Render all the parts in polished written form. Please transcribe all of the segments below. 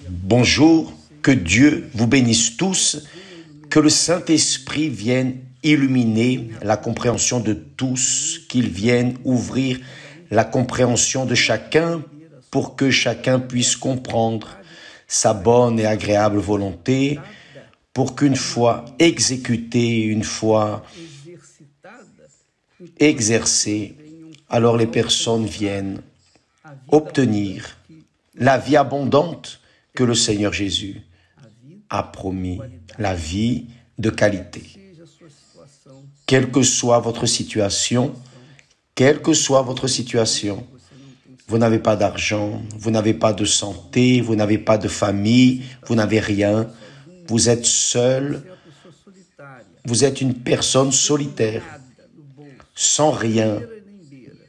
Bonjour, que Dieu vous bénisse tous, que le Saint-Esprit vienne illuminer la compréhension de tous, qu'il vienne ouvrir la compréhension de chacun pour que chacun puisse comprendre sa bonne et agréable volonté, pour qu'une fois exécutée, une fois exercée, alors les personnes viennent obtenir la vie abondante que le Seigneur Jésus a promis, la vie de qualité. Quelle que soit votre situation, vous n'avez pas d'argent, vous n'avez pas de santé, vous n'avez pas de famille, vous n'avez rien, vous êtes seul, vous êtes une personne solitaire, sans rien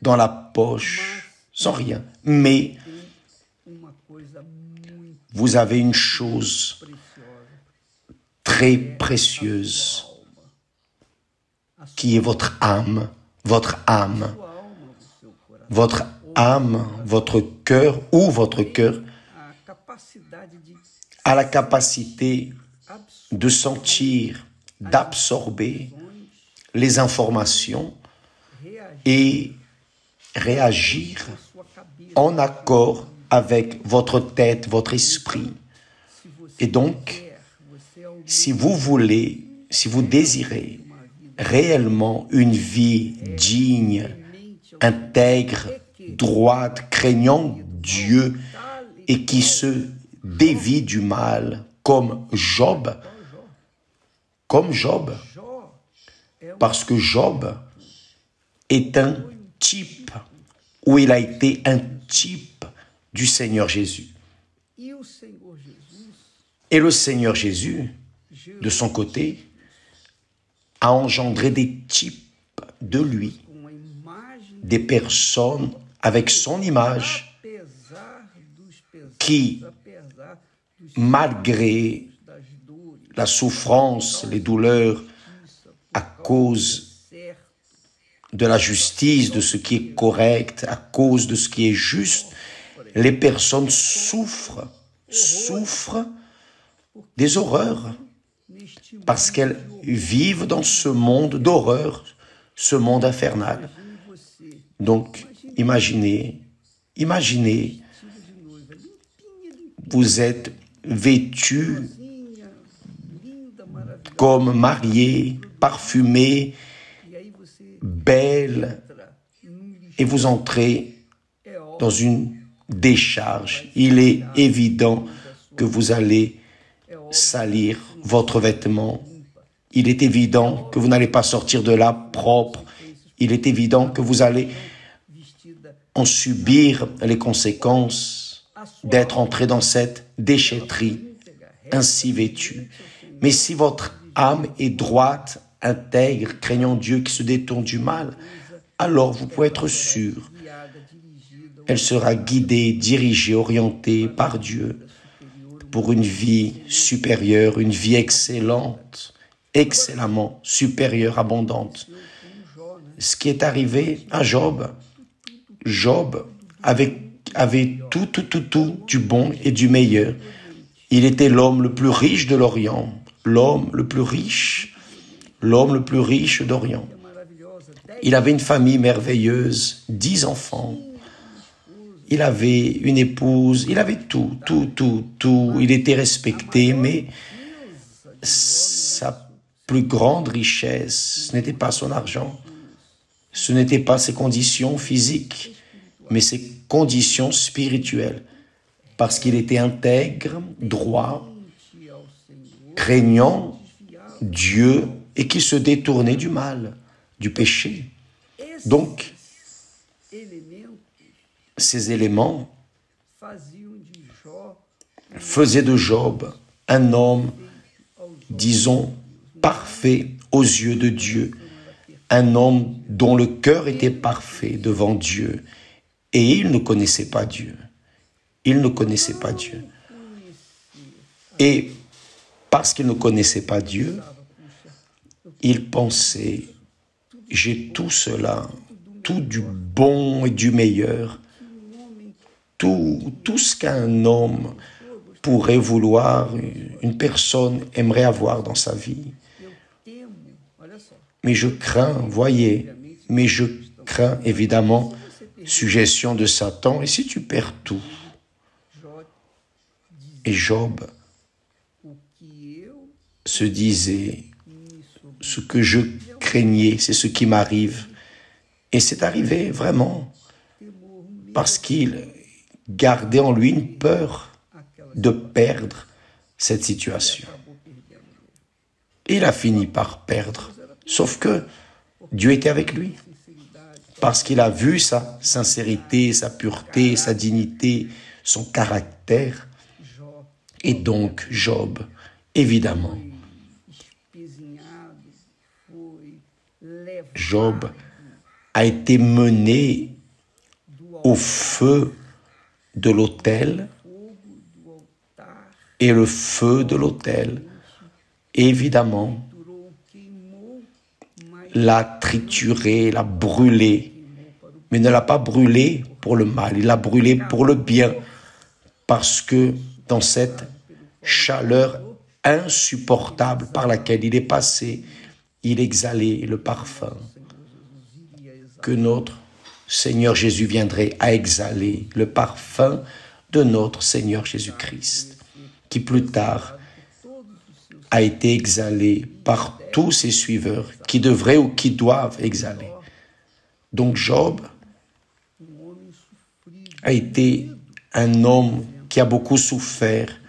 dans la poche, sans rien, mais vous avez une chose très précieuse qui est votre âme, votre cœur ou votre cœur a la capacité de sentir, d'absorber les informations et réagir en accord avec votre tête, votre esprit. Et donc, si vous voulez, si vous désirez réellement une vie digne, intègre, droite, craignant Dieu et qui se dévie du mal, comme Job, parce que Job est un type, ou il a été un type du Seigneur Jésus. Et le Seigneur Jésus, de son côté, a engendré des types de lui, des personnes avec son image qui, malgré la souffrance, les douleurs, à cause de la justice, de ce qui est correct, à cause de ce qui est juste, les personnes souffrent des horreurs, parce qu'elles vivent dans ce monde d'horreur, ce monde infernal. Donc, imaginez, vous êtes vêtus comme mariés, parfumés, belle, et vous entrez dans une décharge. Il est évident que vous allez salir votre vêtement. Il est évident que vous n'allez pas sortir de là propre. Il est évident que vous allez en subir les conséquences d'être entré dans cette déchetterie ainsi vêtue. Mais si votre âme est droite, intègre, craignant Dieu, qui se détourne du mal, alors vous pouvez être sûr, elle sera guidée, dirigée, orientée par Dieu pour une vie supérieure, une vie excellente, excellemment supérieure, abondante. Ce qui est arrivé à Job, Job avait tout du bon et du meilleur. Il était l'homme le plus riche de l'Orient, l'homme le plus riche d'Orient. Il avait une famille merveilleuse, 10 enfants. Il avait une épouse, il avait tout. Il était respecté, mais sa plus grande richesse, ce n'était pas son argent, ce n'était pas ses conditions physiques, mais ses conditions spirituelles. Parce qu'il était intègre, droit, craignant Dieu et qui se détournait du mal, du péché. Donc, ces éléments faisaient de Job un homme, disons, parfait aux yeux de Dieu, un homme dont le cœur était parfait devant Dieu, et il ne connaissait pas Dieu. Il ne connaissait pas Dieu. Et parce qu'il ne connaissait pas Dieu, il pensait, j'ai tout cela, tout du bon et du meilleur, tout ce qu'un homme pourrait vouloir, une personne aimerait avoir dans sa vie. Mais je crains, voyez, mais je crains évidemment suggestion de Satan. Et si tu perds tout? Et Job se disait, ce que je craignais, c'est ce qui m'arrive. Et c'est arrivé vraiment, parce qu'il gardait en lui une peur de perdre cette situation. Et il a fini par perdre, sauf que Dieu était avec lui, parce qu'il a vu sa sincérité, sa pureté, sa dignité, son caractère. Et donc Job, évidemment, Job a été mené au feu de l'autel, et le feu de l'autel, évidemment, l'a trituré, l'a brûlé, mais ne l'a pas brûlé pour le mal, il l'a brûlé pour le bien, parce que dans cette chaleur insupportable par laquelle il est passé, il exhalait le parfum que notre Seigneur Jésus viendrait à exhaler, le parfum de notre Seigneur Jésus-Christ, qui plus tard a été exhalé par tous ses suiveurs qui devraient ou qui doivent exhaler. Donc Job a été un homme qui a beaucoup souffert,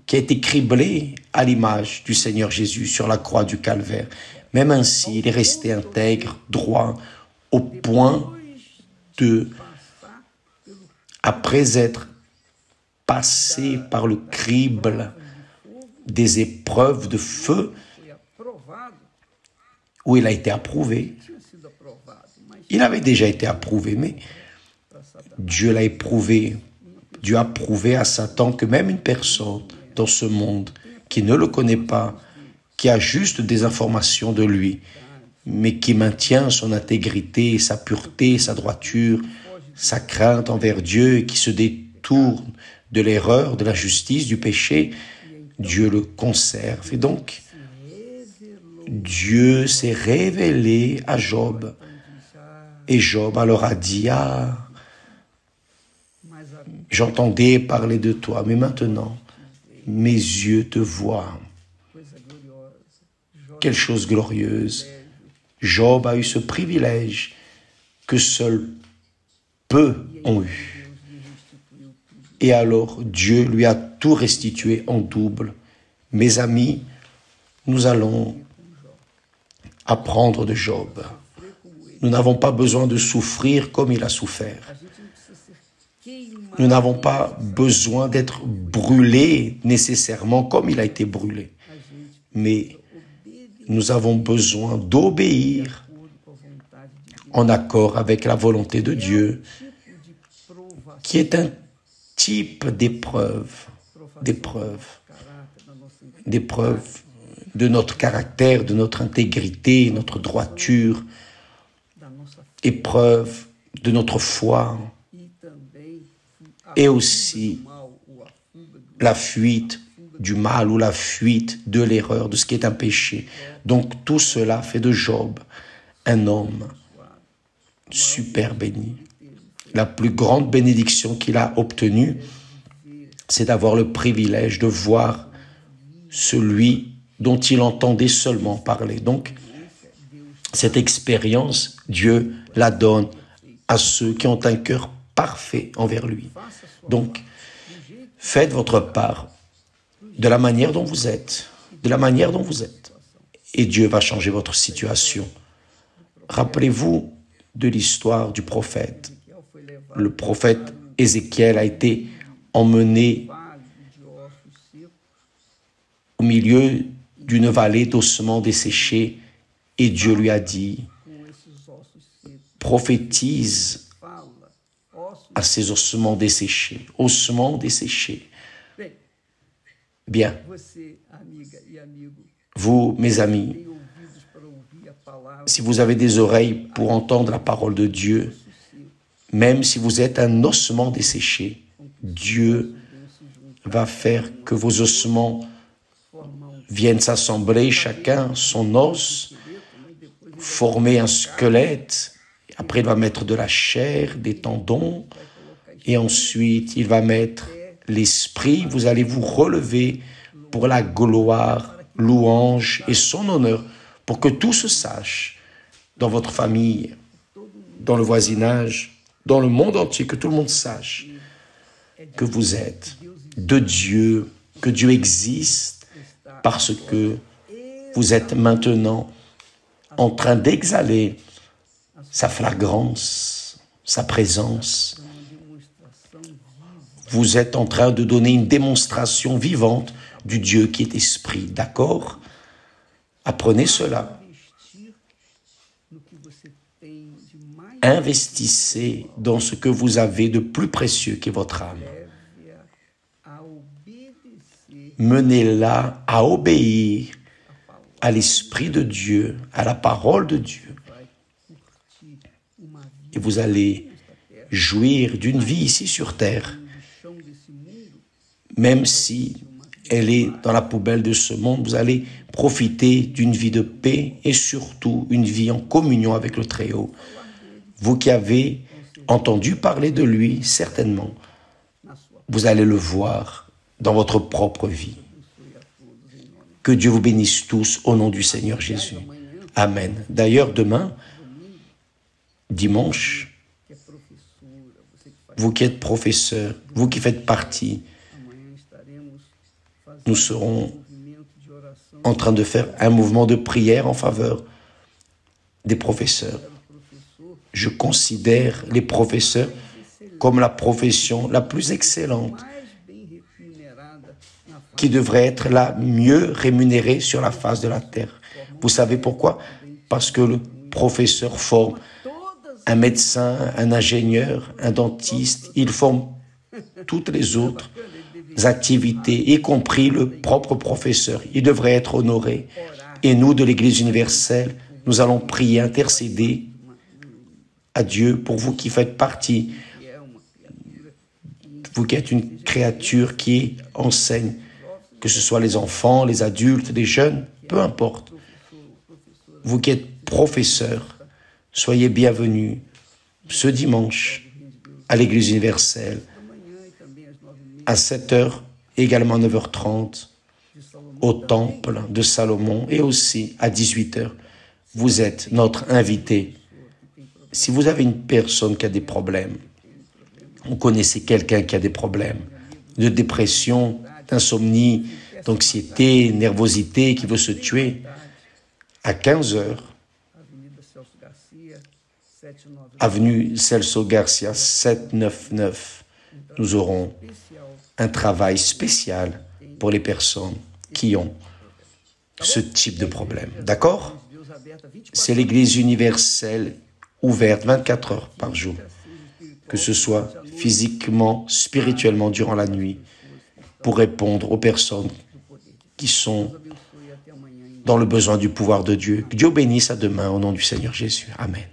qui a été criblé à l'image du Seigneur Jésus sur la croix du Calvaire. Même ainsi, il est resté intègre, droit, au point de, après être passé par le crible des épreuves de feu, où il a été approuvé. Il avait déjà été approuvé, mais Dieu l'a éprouvé. Dieu a prouvé à Satan que même une personne dans ce monde qui ne le connaît pas, qui a juste des informations de lui, mais qui maintient son intégrité, sa pureté, sa droiture, sa crainte envers Dieu, et qui se détourne de l'erreur, de l'injustice, du péché, Dieu le conserve. Et donc, Dieu s'est révélé à Job. Et Job alors a dit, « Ah, j'entendais parler de toi, mais maintenant, mes yeux te voient. » Quelle chose glorieuse. Job a eu ce privilège que seuls peu ont eu. Et alors, Dieu lui a tout restitué en double. Mes amis, nous allons apprendre de Job. Nous n'avons pas besoin de souffrir comme il a souffert. Nous n'avons pas besoin d'être brûlés nécessairement comme il a été brûlé. Mais nous avons besoin d'obéir en accord avec la volonté de Dieu, qui est un type d'épreuve de notre caractère, de notre intégrité, notre droiture, épreuve de notre foi, et aussi la fuite du mal ou la fuite de l'erreur, de ce qui est un péché. Donc tout cela fait de Job un homme super béni. La plus grande bénédiction qu'il a obtenue, c'est d'avoir le privilège de voir celui dont il entendait seulement parler. Donc, cette expérience, Dieu la donne à ceux qui ont un cœur parfait envers lui. Donc, faites votre part de la manière dont vous êtes, et Dieu va changer votre situation. Rappelez-vous de l'histoire du prophète. Le prophète Ézéchiel a été emmené au milieu d'une vallée d'ossements desséchés et Dieu lui a dit, prophétise à ces ossements desséchés. Bien, vous, mes amis, si vous avez des oreilles pour entendre la parole de Dieu, même si vous êtes un ossement desséché, Dieu va faire que vos ossements viennent s'assembler, chacun son os, former un squelette. Après, il va mettre de la chair, des tendons, et ensuite, il va mettre l'esprit. Vous allez vous relever pour la gloire, louange et son honneur, pour que tout se sache dans votre famille, dans le voisinage, dans le monde entier, que tout le monde sache que vous êtes de Dieu, que Dieu existe, parce que vous êtes maintenant en train d'exhaler sa flagrance, sa présence. Vous êtes en train de donner une démonstration vivante du Dieu qui est esprit. D'accord? Apprenez cela. Investissez dans ce que vous avez de plus précieux qui est votre âme. Menez-la à obéir à l'Esprit de Dieu, à la parole de Dieu. Et vous allez jouir d'une vie ici sur terre, même si elle est dans la poubelle de ce monde. Vous allez profiter d'une vie de paix et surtout une vie en communion avec le Très-Haut. Vous qui avez entendu parler de lui, certainement, vous allez le voir dans votre propre vie. Que Dieu vous bénisse tous au nom du Seigneur Jésus. Amen. D'ailleurs, demain, dimanche, vous qui êtes professeur, vous qui faites partie, nous serons en train de faire un mouvement de prière en faveur des professeurs. Je considère les professeurs comme la profession la plus excellente, qui devrait être la mieux rémunérée sur la face de la terre. Vous savez pourquoi? Parce que le professeur forme un médecin, un ingénieur, un dentiste. Il forme toutes les autres activités, y compris le propre professeur. Il devrait être honoré. Et nous, de l'Église universelle, nous allons prier, intercéder à Dieu pour vous qui faites partie, vous qui êtes une créature qui enseigne, que ce soit les enfants, les adultes, les jeunes, peu importe. Vous qui êtes professeur, soyez bienvenus ce dimanche à l'Église universelle à 7h, également à 9h30 au temple de Salomon et aussi à 18h. Vous êtes notre invité. Si vous avez une personne qui a des problèmes, vous connaissez quelqu'un qui a des problèmes de dépression, d'insomnie, d'anxiété, nervosité, qui veut se tuer, à 15h, avenue Celso Garcia 799, nous aurons un travail spécial pour les personnes qui ont ce type de problème. D'accord? C'est l'Église universelle ouverte 24 heures par jour, que ce soit physiquement, spirituellement durant la nuit, pour répondre aux personnes qui sont dans le besoin du pouvoir de Dieu. Que Dieu bénisse à demain au nom du Seigneur Jésus. Amen.